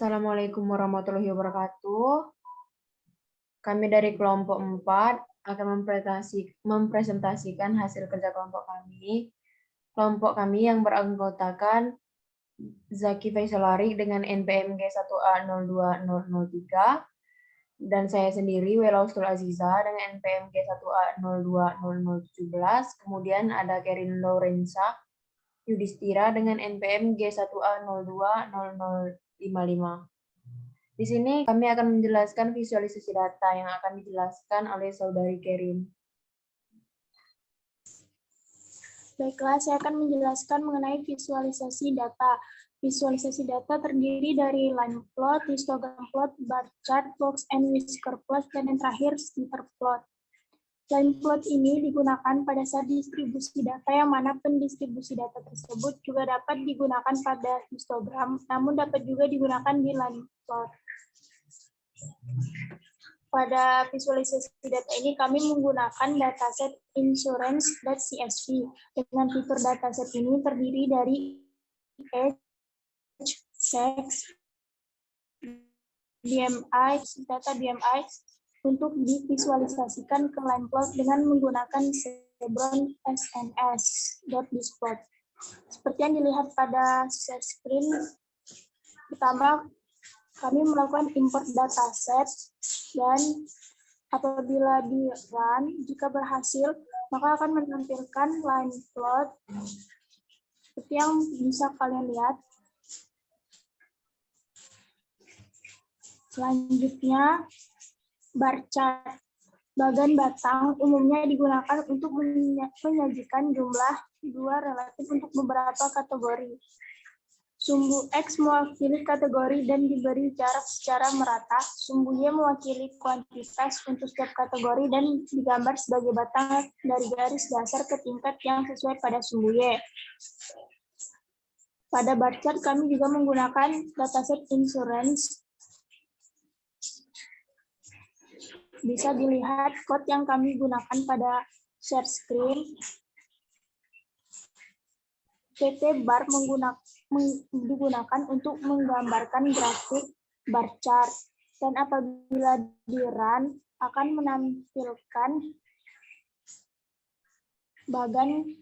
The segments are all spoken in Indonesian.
Assalamualaikum warahmatullahi wabarakatuh. Kami dari kelompok 4 akan mempresentasikan hasil kerja kelompok kami. Kelompok kami yang beranggotakan Zaki Faisalari dengan NPM G1A02003 dan saya sendiri Welaustul Aziza dengan NPM G1A02017. Kemudian ada Kerin Lorenza Yudhistira dengan NPM G1A020055. Di sini kami akan menjelaskan visualisasi data yang akan dijelaskan oleh Saudari Kerin. Baiklah, saya akan menjelaskan mengenai visualisasi data. Visualisasi data terdiri dari line plot, histogram plot, bar chart, box and whisker plot, dan yang terakhir scatter plot. Line plot ini digunakan pada saat distribusi data yang mana pendistribusi data tersebut juga dapat digunakan pada histogram, namun dapat juga digunakan di line plot. Pada visualisasi data ini kami menggunakan dataset insurance.csv. Dengan fitur dataset ini terdiri dari age, sex, BMI, data BMI untuk divisualisasikan ke line plot dengan menggunakan Chevron SNS.displot. Seperti yang dilihat pada share screen, pertama kami melakukan import dataset dan apabila di run, jika berhasil, maka akan menampilkan line plot seperti yang bisa kalian lihat. Selanjutnya, bar chart. Bagan batang umumnya digunakan untuk menyajikan jumlah dua relatif untuk beberapa kategori. Sumbu X mewakili kategori dan diberi jarak secara merata. Sumbu Y mewakili kuantitas untuk setiap kategori dan digambar sebagai batang dari garis dasar ke tingkat yang sesuai pada sumbu Y. Pada bar chart kami juga menggunakan dataset insurance. Bisa dilihat code yang kami gunakan pada share screen. PT bar digunakan untuk menggambarkan grafik bar chart, dan apabila di run akan menampilkan bagan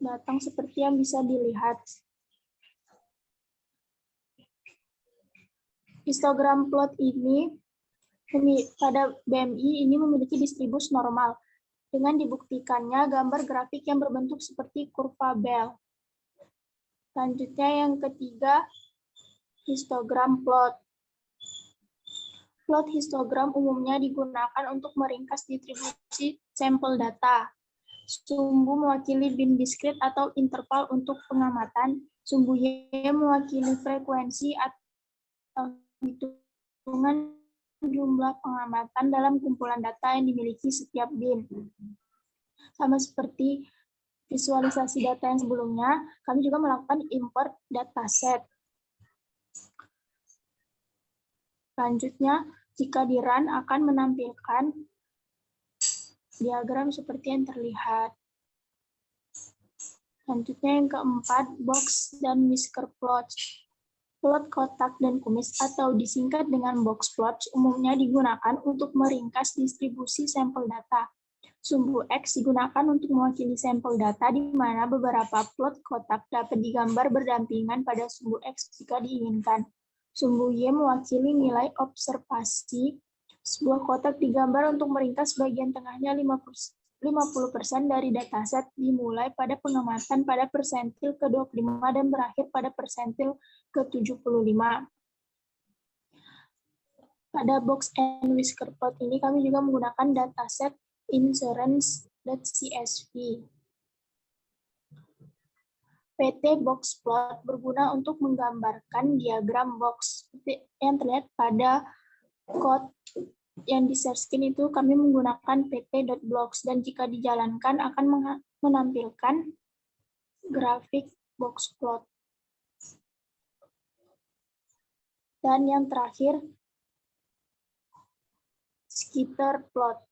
batang seperti yang bisa dilihat. Histogram plot ini pada BMI ini memiliki distribusi normal dengan dibuktikannya gambar grafik yang berbentuk seperti kurva Bell. Selanjutnya yang ketiga, histogram plot. Plot histogram umumnya digunakan untuk meringkas distribusi sampel data. Sumbu mewakili bin diskrit atau interval untuk pengamatan. Sumbu Y mewakili frekuensi atau hitungan jumlah pengamatan dalam kumpulan data yang dimiliki setiap bin. Sama seperti visualisasi data yang sebelumnya, kami juga melakukan import dataset. Selanjutnya, jika di run akan menampilkan diagram seperti yang terlihat. Selanjutnya yang keempat, box dan whisker plots. Plot kotak dan kumis atau disingkat dengan box plots umumnya digunakan untuk meringkas distribusi sampel data. Sumbu X digunakan untuk mewakili sampel data di mana beberapa plot kotak dapat digambar berdampingan pada sumbu X jika diinginkan. Sumbu Y mewakili nilai observasi. Sebuah kotak digambar untuk meringkas bagian tengahnya 50% dari dataset dimulai pada pengamatan pada persentil ke-25 dan berakhir pada persentil ke-75. Pada box and whisker plot ini kami juga menggunakan dataset insurance.csv. PT box plot berguna untuk menggambarkan diagram box seperti yang terlihat pada code yang di share screen itu kami menggunakan pt.blocks dan jika dijalankan akan menampilkan grafik box plot. Dan yang terakhir, scatter plot.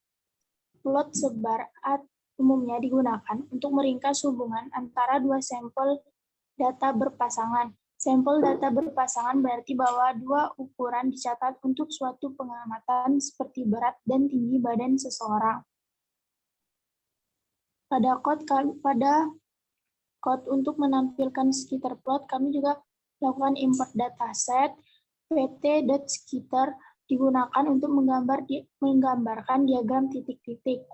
Plot sebar umumnya digunakan untuk meringkas hubungan antara dua sampel data berpasangan. Sampel data berpasangan berarti bahwa dua ukuran dicatat untuk suatu pengamatan seperti berat dan tinggi badan seseorang. Pada code untuk menampilkan scatter plot, kami juga lakukan import dataset pt.scatter digunakan untuk menggambarkan diagram titik-titik.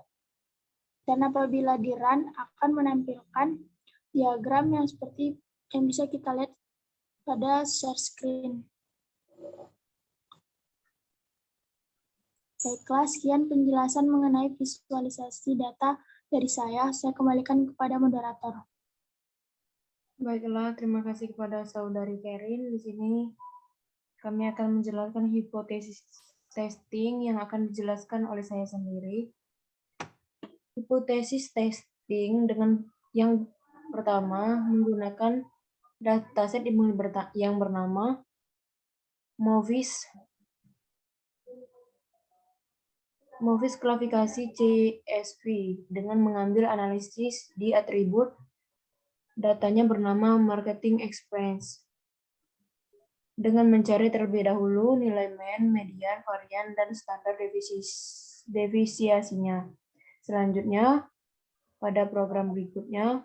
Dan apabila di-run akan menampilkan diagram yang seperti yang bisa kita lihat pada share screen. Baiklah, sekian penjelasan mengenai visualisasi data dari saya. Saya kembalikan kepada moderator. Baiklah, terima kasih kepada Saudari Kerin. Di sini kami akan menjelaskan hipotesis testing yang akan dijelaskan oleh saya sendiri. Hipotesis testing dengan yang pertama menggunakan dataset yang bernama MOVIS klasifikasi CSV dengan mengambil analisis di atribut datanya bernama marketing expense dengan mencari terlebih dahulu nilai mean, median, varian, dan standar defisiasinya. Selanjutnya, pada program berikutnya,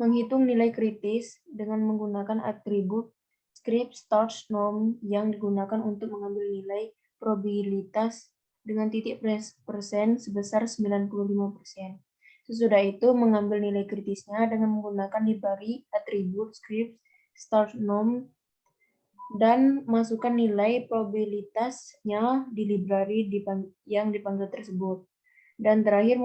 menghitung nilai kritis dengan menggunakan atribut script start norm yang digunakan untuk mengambil nilai probabilitas dengan titik persen sebesar 95%. Sesudah itu mengambil nilai kritisnya dengan menggunakan library atribut script start norm dan masukkan nilai probabilitasnya di library yang dipanggil tersebut. Dan terakhir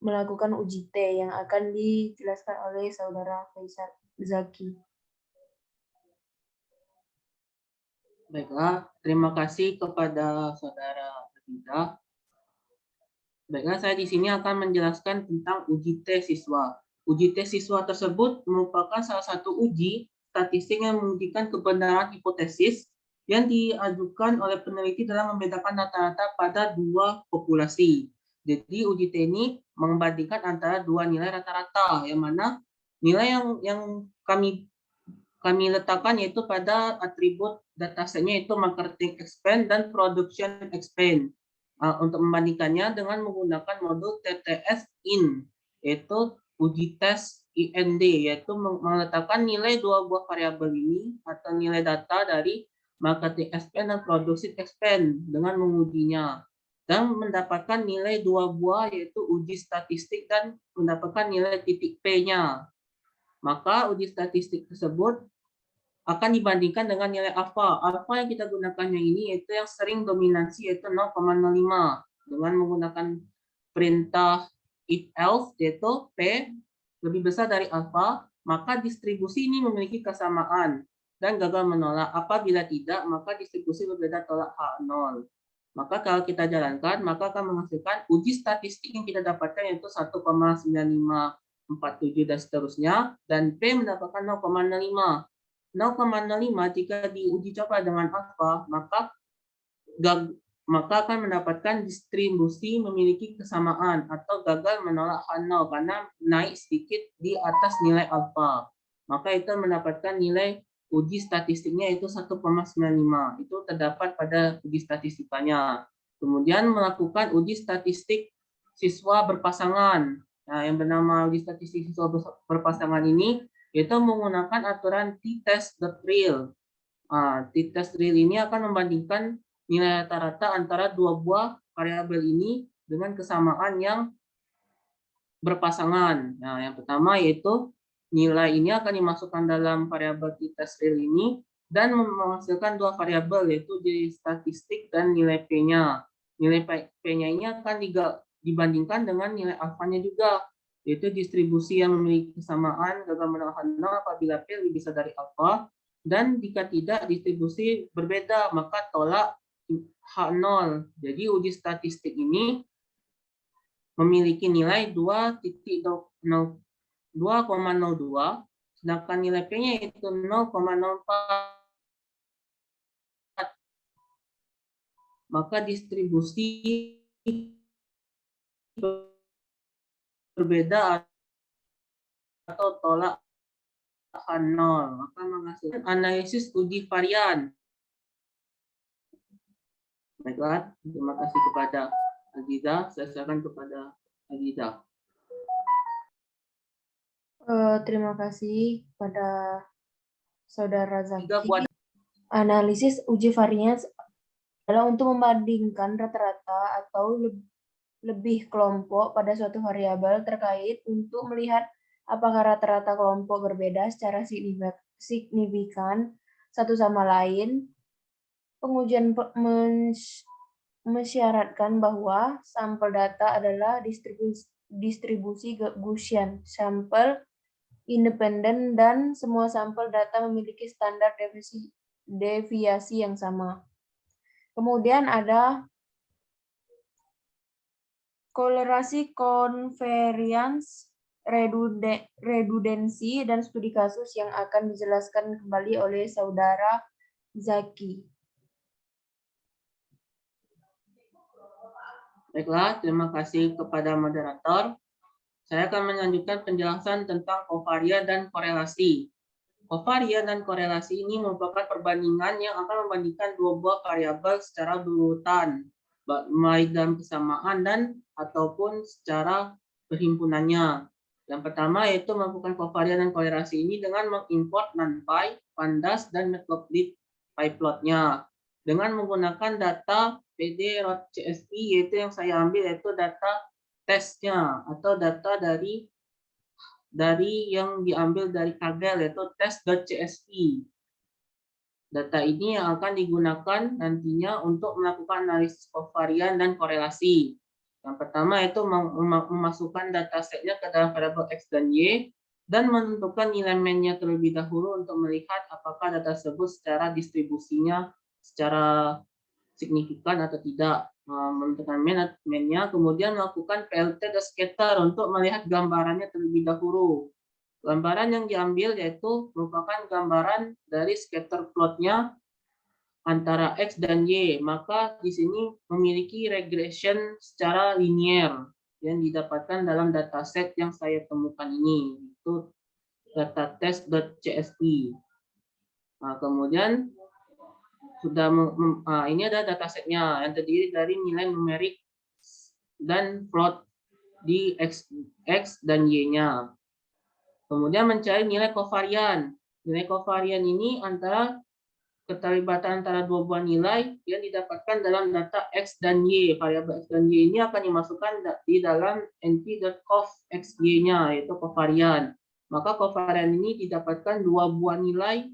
melakukan uji T yang akan dijelaskan oleh Saudara Faisal Zaki. Baiklah, terima kasih kepada Saudara Adinda. Baiklah, saya di sini akan menjelaskan tentang uji T siswa. Uji T siswa tersebut merupakan salah satu uji statistik yang mengujikan kebenaran hipotesis yang diajukan oleh peneliti dalam membedakan rata-rata pada dua populasi. Jadi uji T ini membandingkan antara dua nilai rata-rata, yang mana nilai yang kami letakkan yaitu pada atribut datasetnya yaitu marketing expense dan production expense. Untuk membandingkannya dengan menggunakan modul TTS in, yaitu uji tes IND, yaitu meletakkan nilai dua buah variabel ini atau nilai data dari marketing expense dan production expense dengan mengujinya dan mendapatkan nilai dua buah yaitu uji statistik dan mendapatkan nilai titik P-nya. Maka uji statistik tersebut akan dibandingkan dengan nilai alfa. Alfa yang kita gunakannya ini yaitu yang sering dominasi yaitu 0,05 dengan menggunakan perintah if else yaitu P lebih besar dari alfa, maka distribusi ini memiliki kesamaan dan gagal menolak. Apabila tidak, maka distribusi berbeda tolak H0. Maka kalau kita jalankan, maka akan menghasilkan uji statistik yang kita dapatkan yaitu 1,9547 dan seterusnya, dan P mendapatkan 0,05. 0,05 jika diuji coba dengan alfa, maka akan mendapatkan distribusi memiliki kesamaan atau gagal menolak H0 karena naik sedikit di atas nilai alfa. Maka itu mendapatkan nilai uji statistiknya itu 1,95. Itu terdapat pada uji statistikanya. Kemudian melakukan uji statistik siswa berpasangan. Nah, yang bernama uji statistik siswa berpasangan ini yaitu menggunakan aturan t-test.real. T-test.real ini akan membandingkan nilai rata-rata antara dua buah variabel ini dengan kesamaan yang berpasangan. Nah, yang pertama yaitu nilai ini akan dimasukkan dalam variabel t-test.real ini dan menghasilkan dua variabel yaitu jadi statistik dan nilai P-nya. Nilai P-nya ini akan dibandingkan dengan nilai alfanya juga, yaitu distribusi yang memiliki kesamaan gagal menolak H0 apabila P lebih besar dari alfa, dan jika tidak distribusi berbeda maka tolak H0. Jadi uji statistik ini memiliki nilai 2,02, sedangkan nilai P-nya itu 0,04. Maka distribusi berbeda atau tolak nol, maka menghasilkan analisis uji varian. Baiklah, terima kasih kepada Aziza. Saya serahkan kepada Aziza. Terima kasih kepada Saudara Tiga buat Zaki. Analisis uji varian adalah untuk membandingkan rata-rata atau lebih kelompok pada suatu variabel terkait untuk melihat apakah rata-rata kelompok berbeda secara signifikan satu sama lain. Pengujian mensyaratkan bahwa sampel data adalah distribusi Gaussian, sampel independen, dan semua sampel data memiliki standar deviasi yang sama. Kemudian ada kolerasi, konvarians, redundansi, dan studi kasus yang akan dijelaskan kembali oleh Saudara Zaki. Baiklah, terima kasih kepada moderator. Saya akan melanjutkan penjelasan tentang kovarian dan korelasi. Kovarian dan korelasi ini merupakan perbandingan yang akan membandingkan dua buah variabel secara berurutan, baik dalam kesamaan dan ataupun secara perhimpunannya. Yang pertama yaitu melakukan kovarian dan korelasi ini dengan mengimport NumPy, Pandas, dan Matplotlib pyplotnya dengan menggunakan data PD.csv, yaitu yang saya ambil yaitu data tesnya atau data dari yang diambil dari Kaggle, yaitu test.csv. Data ini yang akan digunakan nantinya untuk melakukan analisis kovarian dan korelasi. Yang pertama itu memasukkan datasetnya ke dalam variabel X dan Y dan menentukan nilai mean-nya terlebih dahulu untuk melihat apakah data tersebut secara distribusinya secara signifikan atau tidak. Menentukan mean-nya, kemudian melakukan PLT dan scatter untuk melihat gambarannya terlebih dahulu. Gambaran yang diambil yaitu merupakan gambaran dari scatter plotnya antara X dan Y. Maka di sini memiliki regression secara linier yang didapatkan dalam dataset yang saya temukan ini, itu data test.csv. Nah, kemudian ini ada datasetnya yang terdiri dari nilai numerik dan plot di X dan Y-nya. Kemudian mencari nilai kovarian. Nilai kovarian ini antara keterlibatan antara dua buah nilai yang didapatkan dalam data X dan Y. Variabel X dan Y ini akan dimasukkan di dalam np.cov xy-nya, yaitu kovarian. Maka kovarian ini didapatkan dua buah nilai,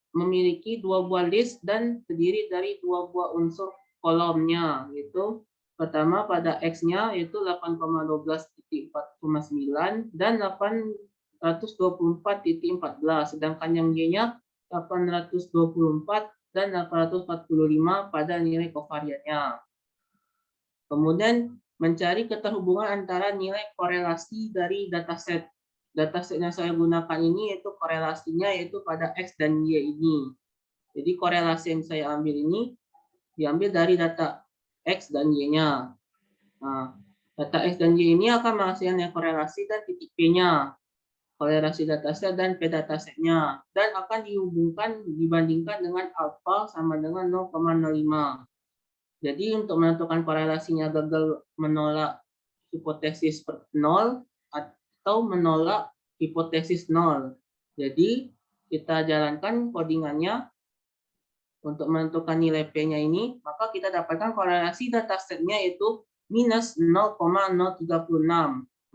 memiliki dua buah list dan terdiri dari dua buah unsur kolomnya, yaitu pertama pada X-nya yaitu 8,12.4,9 dan 824.14, sedangkan yang Y-nya 824 dan 845 pada nilai kovariannya. Kemudian mencari keterhubungan antara nilai korelasi dari dataset. Dataset yang saya gunakan ini yaitu korelasinya yaitu pada X dan Y ini. Jadi korelasi yang saya ambil ini diambil dari data X dan Y-nya. Nah, data X dan Y ini akan menghasilkan korelasi dan titik P-nya. Korelasi dataset dan P datasetnya. Dan akan dibandingkan dengan alfa sama dengan 0,05. Jadi untuk menentukan korelasinya gagal menolak hipotesis 0 atau menolak hipotesis 0. Jadi kita jalankan codingannya untuk menentukan nilai P-nya ini, maka kita dapatkan korelasi datasetnya yaitu minus 0,036.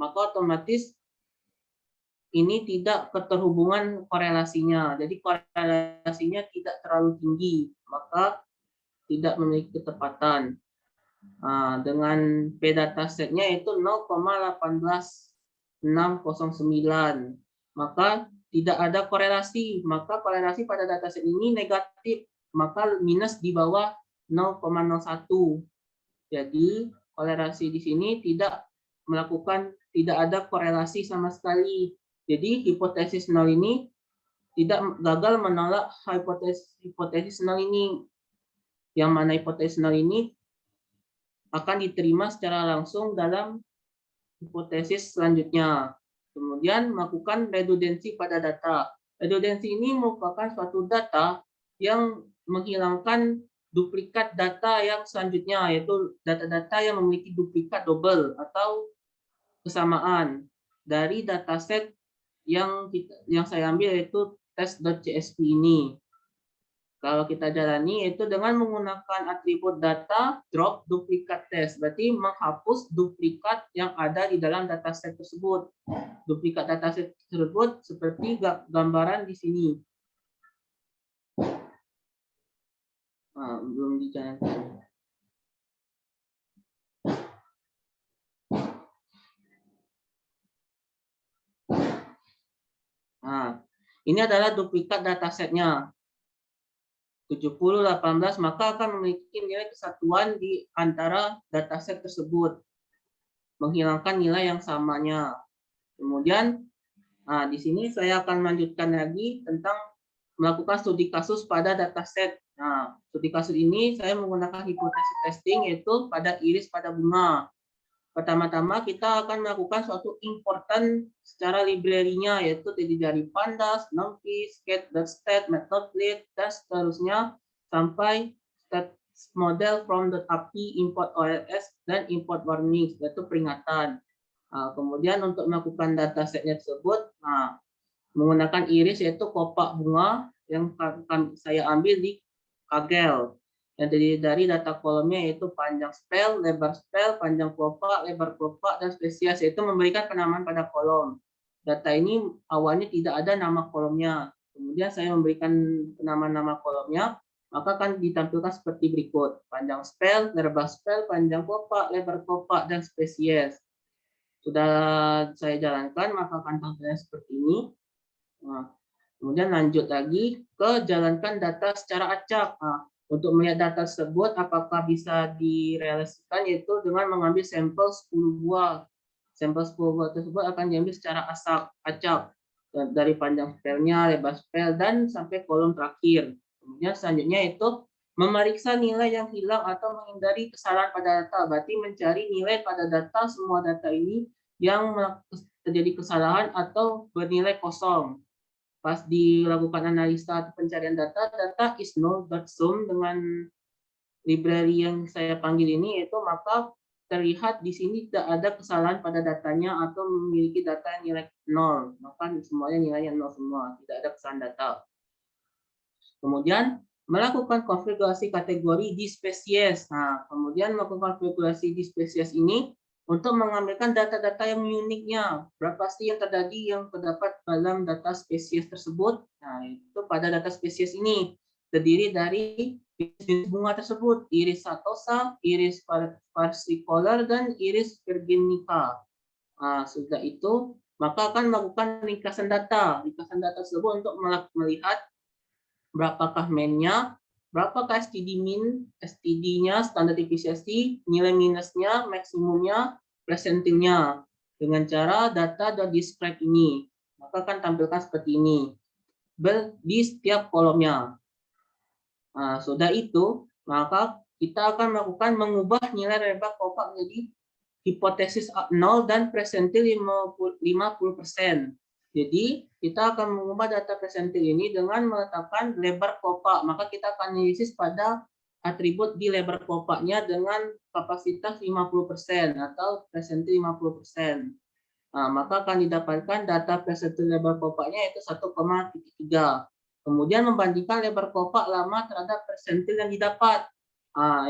Maka otomatis ini tidak keterhubungan korelasinya. Jadi korelasinya tidak terlalu tinggi, maka tidak memiliki ketepatan. Dengan P datasetnya itu 0,18609. Maka tidak ada korelasi. Maka korelasi pada dataset ini negatif. Maka minus di bawah 0,01. Jadi korelasi di sini tidak ada korelasi sama sekali. Jadi hipotesis 0 ini tidak gagal menolak hipotesis 0 ini. Yang mana hipotesis 0 ini akan diterima secara langsung dalam hipotesis selanjutnya. Kemudian melakukan redundansi pada data. Redundansi ini merupakan suatu data yang menghilangkan duplikat data yang selanjutnya, yaitu data-data yang memiliki duplikat double atau kesamaan dari dataset yang saya ambil, yaitu test.csv ini. Kalau kita jalani itu dengan menggunakan atribut data drop duplikat test, berarti menghapus duplikat yang ada di dalam dataset tersebut. Duplikat dataset tersebut seperti gambaran di sini. Nah, belum dijalankan. Nah, ini adalah duplikat datasetnya. 70, 18, maka akan memiliki nilai kesatuan di antara dataset tersebut. Menghilangkan nilai yang samanya. Kemudian, nah, di sini saya akan melanjutkan lagi tentang melakukan studi kasus pada dataset. Nah, studi kasus ini saya menggunakan hipotesis testing, yaitu pada iris pada bunga. Pertama-tama kita akan melakukan suatu important secara library-nya, yaitu terdiri dari pandas, numpy, scat.stat, matplotlib, dan seterusnya sampai stat model from the API, import OLS, dan import warnings, yaitu peringatan. Nah, kemudian untuk melakukan datasetnya tersebut, nah, menggunakan iris yaitu kopak bunga yang saya ambil di Kaggle. Yang terdiri dari data kolomnya yaitu panjang spell, lebar spell, panjang kelopak, lebar kelopak, dan spesies, yaitu memberikan penamaan pada kolom. Data ini awalnya tidak ada nama kolomnya. Kemudian saya memberikan penamaan nama kolomnya, maka akan ditampilkan seperti berikut. Panjang spell, lebar spell, panjang kelopak, lebar kelopak, dan spesies. Sudah saya jalankan, maka akan tampilnya seperti ini. Nah, kemudian lanjut lagi ke jalankan data secara acak. Nah, untuk melihat data tersebut apakah bisa direalisasikan, yaitu dengan mengambil sampel 10 buah. Sampel 10 buah tersebut akan diambil secara acak dari panjang spellnya, lebar spell, dan sampai kolom terakhir. Kemudian selanjutnya itu memeriksa nilai yang hilang atau menghindari kesalahan pada data. Berarti mencari nilai pada data, semua data ini yang terjadi kesalahan atau bernilai kosong. Pas dilakukan analisa atau pencarian data, data is null.sum dengan library yang saya panggil ini, yaitu maka terlihat di sini tidak ada kesalahan pada datanya atau memiliki data yang nilai 0. Maka semuanya nilai yang 0 semua, tidak ada kesalahan data. Kemudian melakukan konfigurasi kategori di spesies. Nah, kemudian melakukan konfigurasi di spesies ini untuk mengambilkan data-data yang uniknya. Berapa sih yang terdapat dalam data spesies tersebut? Nah, itu pada data spesies ini terdiri dari jenis bunga tersebut, iris satosa, iris versicolor, dan iris virginica. Nah, sudah itu, maka akan melakukan ringkasan data. Ringkasan data tersebut untuk melihat berapakah main-nya, berapakah STD min, STD-nya, standar deviasi, nilai minusnya, maksimumnya, persentilnya. Dengan cara data.describe ini, maka akan tampilkan seperti ini di setiap kolomnya. Nah, sudah itu, maka kita akan melakukan mengubah nilai lebar kopak menjadi hipotesis 0 dan persentil 50%. Jadi, kita akan mengubah data persentil ini dengan meletakkan lebar kopak. Maka kita akan analisis pada atribut di lebar kopaknya dengan kapasitas 50% atau persentil 50%. Nah, maka akan didapatkan data persentil lebar kopaknya yaitu 1,3. Kemudian membandingkan lebar kopak lama terhadap persentil yang didapat.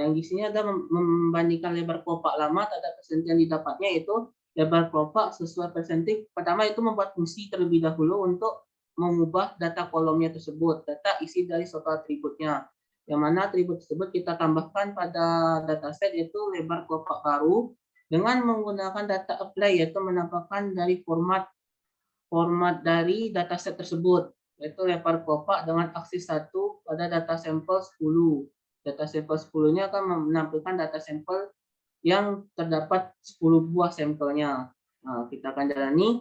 Yang di sini ada membandingkan lebar kopak lama terhadap persentil yang didapatnya, yaitu lebar kopak sesuai persentil. Pertama itu membuat fungsi terlebih dahulu untuk mengubah data kolomnya tersebut, data isi dari suatu atributnya. Yang mana atribut tersebut kita tambahkan pada dataset yaitu lebar kopak baru dengan menggunakan data apply, yaitu menampakkan dari format dari dataset tersebut, yaitu lebar kopak dengan aksis 1 pada data sampel 10. Data sampel 10-nya akan menampilkan data sampel yang terdapat 10 buah sampelnya. Nah, kita akan jalani,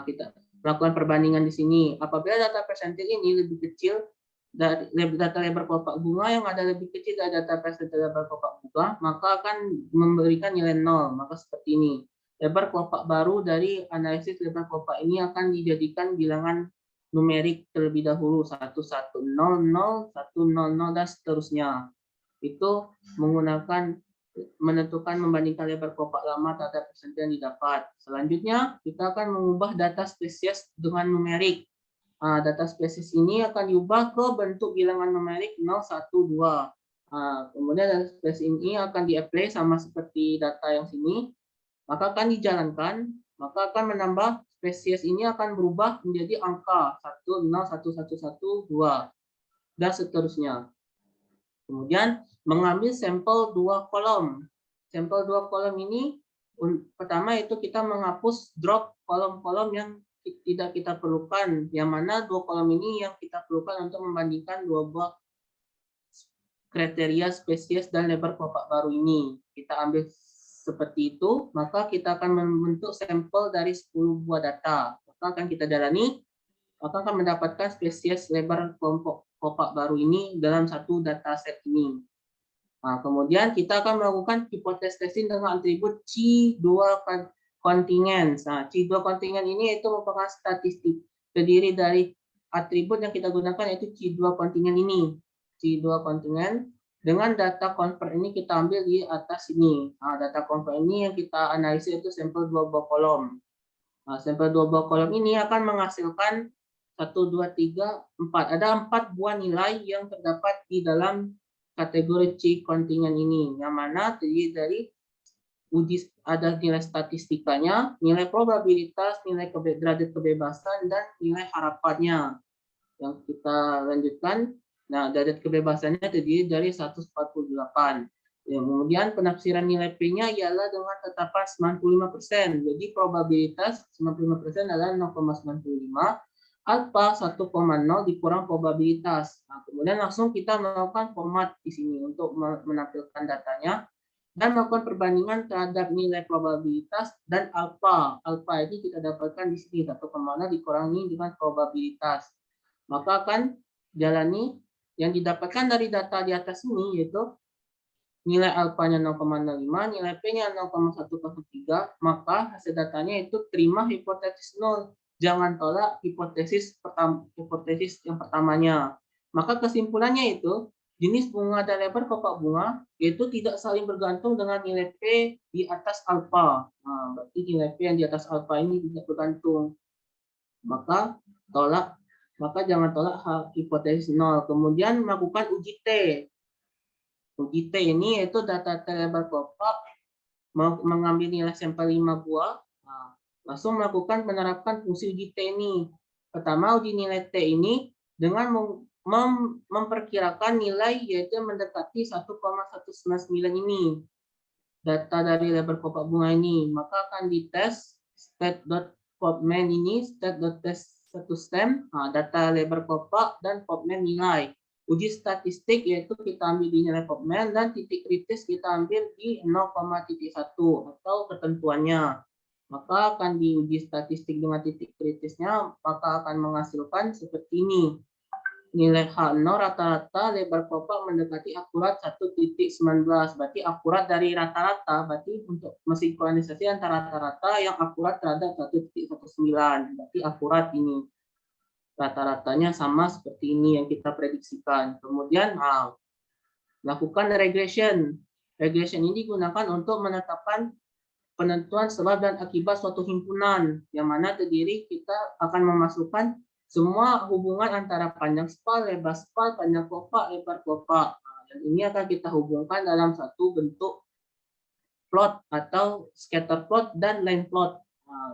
kita lakukan perbandingan di sini. Apabila data persentil ini lebih kecil dari data lebar kopak bunga yang ada lebih kecil dari data persentil lebar kopak bunga, maka akan memberikan nilai 0. Maka seperti ini. lebar kelopak baru dari analisis lebar kelopak ini akan dijadikan bilangan numerik terlebih dahulu 1100, 100, dan seterusnya. Itu menggunakan menentukan membandingkan lebar kelopak lama terhadap persentase yang didapat. Selanjutnya kita akan mengubah data spesies dengan numerik. Data spesies ini akan diubah ke bentuk bilangan numerik 0, 1, 2. Kemudian data spesies ini akan di-apply sama seperti data yang sini. Maka akan dijalankan, maka akan menambah spesies ini akan berubah menjadi angka 1, 0, 1, 1, 1, 2, dan seterusnya. Kemudian mengambil sampel 2 kolom. Sampel 2 kolom ini pertama itu kita menghapus drop kolom-kolom yang tidak kita perlukan, yang mana 2 kolom ini yang kita perlukan untuk membandingkan 2 buah kriteria spesies dan lebar kelopak baru ini. Kita ambil seperti itu, maka kita akan membentuk sampel dari 10 buah data. Maka akan kita jalani, maka akan mendapatkan spesies lebar kelopak baru ini dalam satu dataset ini. Kemudian kita akan melakukan hipotesis testing dengan atribut C2 kontingen. C2 kontingen ini itu merupakan statistik terdiri dari atribut yang kita gunakan yaitu C2 kontingen ini. C2 kontingen dengan data convert ini kita ambil di atas ini. Data convert ini yang kita analisis itu sampel 2 buah kolom. Sampel 2 buah kolom ini akan menghasilkan 1, 2, 3, 4. Ada 4 buah nilai yang terdapat di dalam kategori C kontingen ini, yang mana terdiri dari uji ada nilai statistikanya, nilai probabilitas, nilai derajat kebebasan, dan nilai harapannya. Yang kita lanjutkan, nah derajat kebebasannya terdiri dari 148. Kemudian penafsiran nilai P-nya ialah dengan tetapan 95%. Jadi probabilitas 95% adalah 0,95. Alfa 1,0 dikurang probabilitas. Kemudian langsung kita melakukan format di sini untuk menampilkan datanya dan melakukan perbandingan terhadap nilai probabilitas dan alfa. Alfa ini kita dapatkan di sini 1,0 dikurangi dengan probabilitas. Maka akan jalani yang didapatkan dari data di atas ini yaitu nilai alfanya 0,05, nilai P-nya 0,103, maka hasil datanya itu terima hipotesis 0. Jangan tolak hipotesis yang pertamanya. Maka kesimpulannya itu jenis bunga dan lebar kelopak bunga itu tidak saling bergantung dengan nilai P di atas alfa. Berarti nilai P yang di atas alfa ini tidak bergantung. Maka jangan tolak hipotesis 0. Kemudian melakukan uji T. Uji T ini yaitu data lebar kelopak mengambil nilai sampel 5 buah. Langsung menerapkan fungsi uji T ini. Pertama, uji nilai T ini dengan memperkirakan nilai yaitu mendekati 1,199 ini. Data dari lebar kelopak bunga ini. Maka akan dites state.popman ini, state.test1stem, data lebar kelopak dan popman nilai. Uji statistik yaitu kita ambil di nilai popman dan titik kritis kita ambil di 0,1 atau ketentuannya. Maka akan diuji statistik dengan titik kritisnya, maka akan menghasilkan seperti ini. Nilai H0 rata-rata lebar kelopak mendekati akurat 1,19. Berarti akurat dari rata-rata, berarti untuk mensinkronisasi antara rata-rata yang akurat terhadap 1,19. Berarti akurat ini. Rata-ratanya sama seperti ini yang kita prediksikan. Kemudian lakukan regression. Regression ini digunakan untuk menetapkan penentuan sebab dan akibat suatu himpunan, yang mana terdiri kita akan memasukkan semua hubungan antara panjang spal, lebar spal, panjang kelopak, lebar kelopak. Dan ini akan kita hubungkan dalam satu bentuk plot atau scatter plot dan line plot.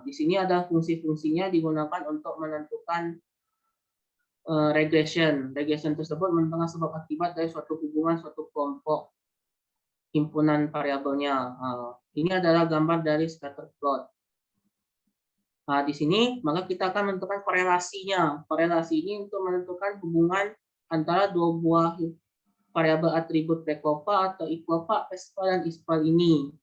Di sini ada fungsi-fungsinya digunakan untuk menentukan regression. Regression tersebut menentukan sebab akibat dari suatu hubungan suatu kelompok himpunan variabelnya. Ini adalah gambar dari scatter plot. Di sini maka kita akan menentukan korelasinya. Korelasi ini untuk menentukan hubungan antara dua buah variabel atribut P-kelopak atau I-kelopak, P-spal dan I-spal ini.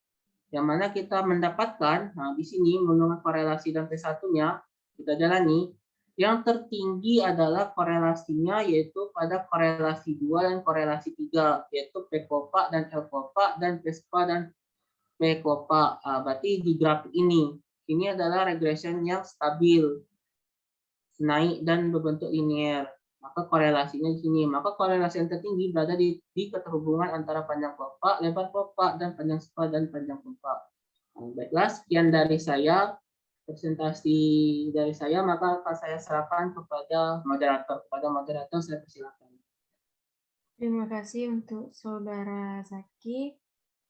Yang mana kita mendapatkan, di sini menurut korelasi dan P1-nya, kita jalani. Yang tertinggi adalah korelasinya yaitu pada korelasi 2 dan korelasi 3, yaitu P-kelopak dan L-kelopak dan P-spal dan kelopak. Berarti di grafik ini adalah regression yang stabil, naik dan berbentuk linier. Maka korelasinya di sini. Maka korelasi yang tertinggi berada di keterhubungan antara panjang kelopak, lebar kelopak, dan panjang spa dan panjang kelopak. Baiklah, sekian dari saya. Presentasi dari saya, maka akan saya serahkan kepada moderator. Kepada moderator saya persilakan. Terima kasih untuk Saudara Zaki.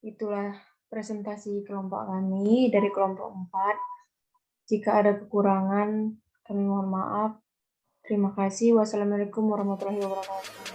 Itulah presentasi kelompok kami dari kelompok 4. Jika ada kekurangan, kami mohon maaf. Terima kasih. Wassalamualaikum warahmatullahi wabarakatuh.